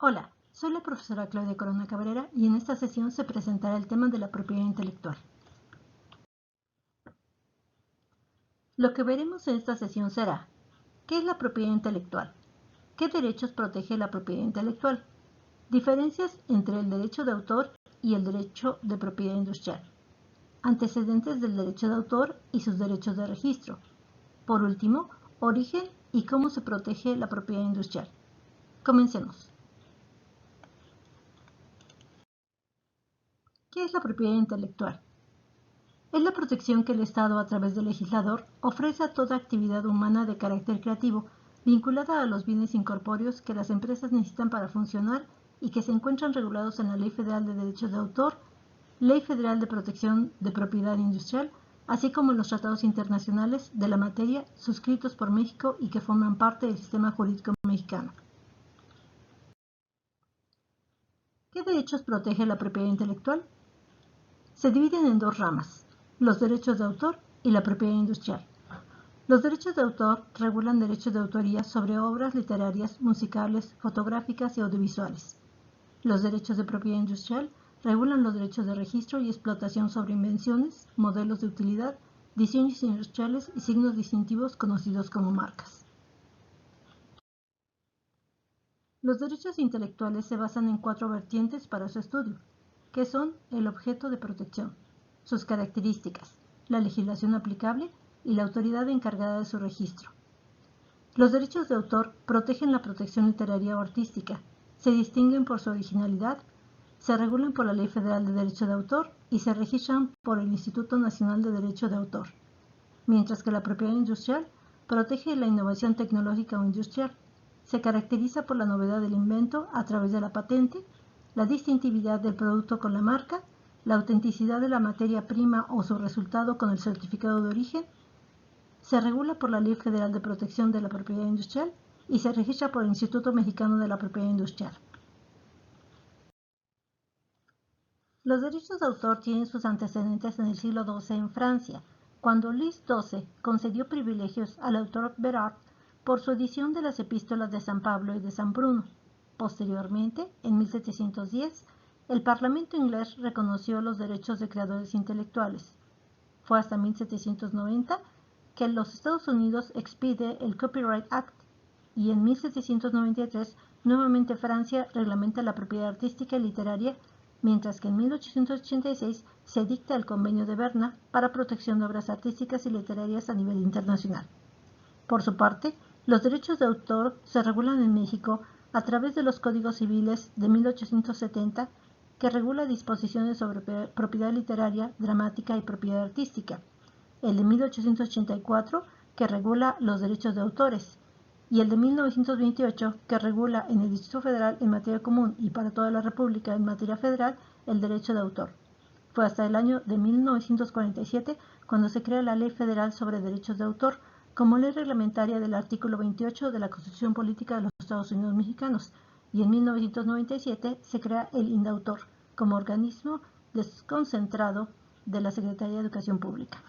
Hola, soy la profesora Claudia Corona Cabrera y en esta sesión se presentará el tema de la propiedad intelectual. Lo que veremos en esta sesión será: ¿qué es la propiedad intelectual? ¿Qué derechos protege la propiedad intelectual? Diferencias entre el derecho de autor y el derecho de propiedad industrial. Antecedentes del derecho de autor y sus derechos de registro. Por último, origen y cómo se protege la propiedad industrial. Comencemos. ¿Qué es la propiedad intelectual? Es la protección que el Estado, a través del legislador, ofrece a toda actividad humana de carácter creativo, vinculada a los bienes incorpóreos que las empresas necesitan para funcionar y que se encuentran regulados en la Ley Federal de Derechos de Autor, Ley Federal de Protección de Propiedad Industrial, así como en los tratados internacionales de la materia suscritos por México y que forman parte del sistema jurídico mexicano. ¿Qué derechos protege la propiedad intelectual? Se dividen en dos ramas: los derechos de autor y la propiedad industrial. Los derechos de autor regulan derechos de autoría sobre obras literarias, musicales, fotográficas y audiovisuales. Los derechos de propiedad industrial regulan los derechos de registro y explotación sobre invenciones, modelos de utilidad, diseños industriales y signos distintivos conocidos como marcas. Los derechos intelectuales se basan en 4 vertientes para su estudio, que son el objeto de protección, sus características, la legislación aplicable y la autoridad encargada de su registro. Los derechos de autor protegen la protección literaria o artística, se distinguen por su originalidad, se regulan por la Ley Federal de Derecho de Autor y se registran por el Instituto Nacional de Derecho de Autor, mientras que la propiedad industrial protege la innovación tecnológica o industrial, se caracteriza por la novedad del invento a través de la patente, la distintividad del producto con la marca, la autenticidad de la materia prima o su resultado con el certificado de origen, se regula por la Ley Federal de Protección de la Propiedad Industrial y se registra por el Instituto Mexicano de la Propiedad Industrial. Los derechos de autor tienen sus antecedentes en el siglo XII en Francia, cuando Luis XII concedió privilegios al autor Bérard por su edición de las epístolas de San Pablo y de San Bruno. Posteriormente, en 1710, el Parlamento inglés reconoció los derechos de creadores intelectuales. Fue hasta 1790 que los Estados Unidos expide el Copyright Act y en 1793 nuevamente Francia reglamenta la propiedad artística y literaria, mientras que en 1886 se dicta el Convenio de Berna para protección de obras artísticas y literarias a nivel internacional. Por su parte, los derechos de autor se regulan en México a través de los Códigos Civiles de 1870, que regula disposiciones sobre propiedad literaria, dramática y propiedad artística, el de 1884, que regula los derechos de autores, y el de 1928, que regula en el Distrito Federal en materia común y para toda la República en materia federal el derecho de autor. Fue hasta el año de 1947 cuando se crea la Ley Federal sobre Derechos de Autor como ley reglamentaria del artículo 28 de la Constitución Política de los Estados Unidos Mexicanos, y en 1997 se crea el INDAUTOR como organismo desconcentrado de la Secretaría de Educación Pública.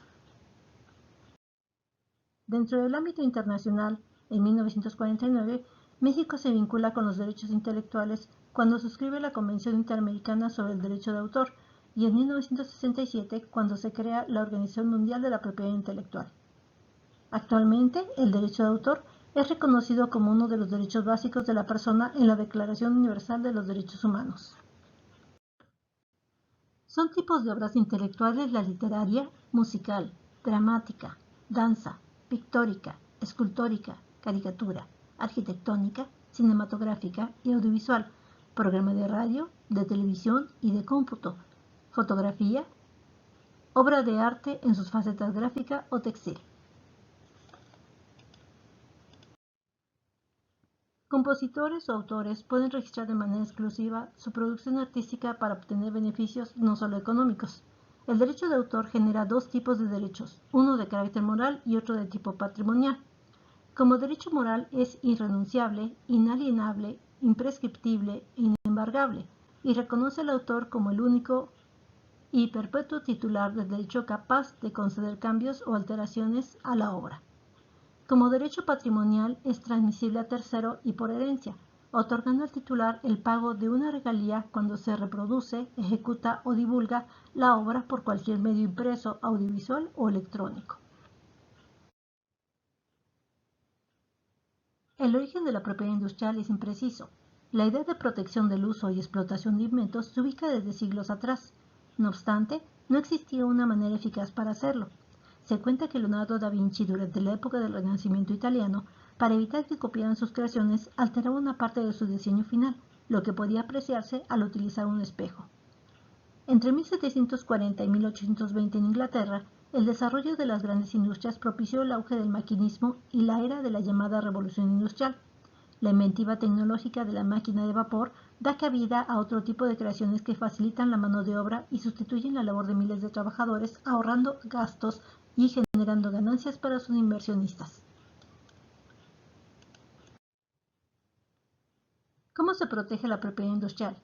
Dentro del ámbito internacional, en 1949, México se vincula con los derechos intelectuales cuando suscribe la Convención Interamericana sobre el Derecho de Autor y en 1967 cuando se crea la Organización Mundial de la Propiedad Intelectual. Actualmente, el derecho de autor es reconocido como uno de los derechos básicos de la persona en la Declaración Universal de los Derechos Humanos. Son tipos de obras intelectuales la literaria, musical, dramática, danza, pictórica, escultórica, caricatura, arquitectónica, cinematográfica y audiovisual, programa de radio, de televisión y de cómputo, fotografía, obra de arte en sus facetas gráfica o textil. Compositores o autores pueden registrar de manera exclusiva su producción artística para obtener beneficios no solo económicos. El derecho de autor genera 2 tipos de derechos, uno de carácter moral y otro de tipo patrimonial. Como derecho moral es irrenunciable, inalienable, imprescriptible e inembargable, y reconoce al autor como el único y perpetuo titular del derecho capaz de conceder cambios o alteraciones a la obra. Como derecho patrimonial es transmisible a tercero y por herencia, otorgando al titular el pago de una regalía cuando se reproduce, ejecuta o divulga la obra por cualquier medio impreso, audiovisual o electrónico. El origen de la propiedad industrial es impreciso. La idea de protección del uso y explotación de inventos se ubica desde siglos atrás. No obstante, no existía una manera eficaz para hacerlo. Se cuenta que Leonardo da Vinci, durante la época del Renacimiento italiano, para evitar que copiaran sus creaciones, alteraba una parte de su diseño final, lo que podía apreciarse al utilizar un espejo. Entre 1740 y 1820 en Inglaterra, el desarrollo de las grandes industrias propició el auge del maquinismo y la era de la llamada revolución industrial. La inventiva tecnológica de la máquina de vapor da cabida a otro tipo de creaciones que facilitan la mano de obra y sustituyen la labor de miles de trabajadores, ahorrando gastos y generando ganancias para sus inversionistas. ¿Cómo se protege la propiedad industrial?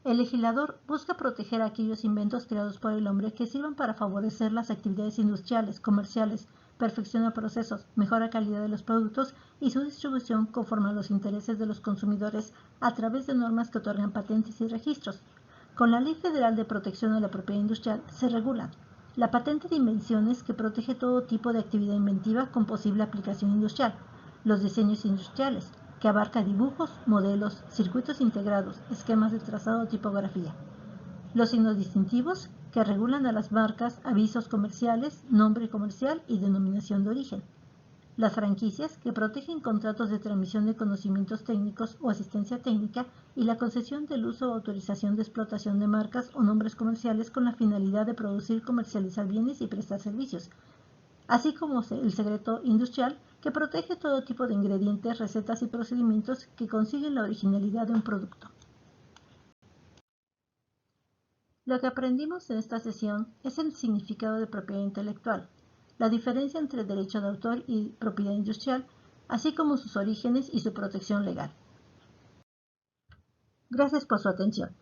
El legislador busca proteger aquellos inventos creados por el hombre que sirvan para favorecer las actividades industriales, comerciales, perfeccionar procesos, mejora calidad de los productos y su distribución conforme a los intereses de los consumidores a través de normas que otorgan patentes y registros. Con la Ley Federal de Protección a la Propiedad Industrial se regulan la patente de invenciones, que protege todo tipo de actividad inventiva con posible aplicación industrial, los diseños industriales, que abarca dibujos, modelos, circuitos integrados, esquemas de trazado o tipografía. Los signos distintivos, que regulan a las marcas, avisos comerciales, nombre comercial y denominación de origen. Las franquicias, que protegen contratos de transmisión de conocimientos técnicos o asistencia técnica, y la concesión del uso o autorización de explotación de marcas o nombres comerciales con la finalidad de producir, comercializar bienes y prestar servicios, así como el secreto industrial, que protege todo tipo de ingredientes, recetas y procedimientos que consiguen la originalidad de un producto. Lo que aprendimos en esta sesión es el significado de propiedad intelectual, la diferencia entre derecho de autor y propiedad industrial, así como sus orígenes y su protección legal. Gracias por su atención.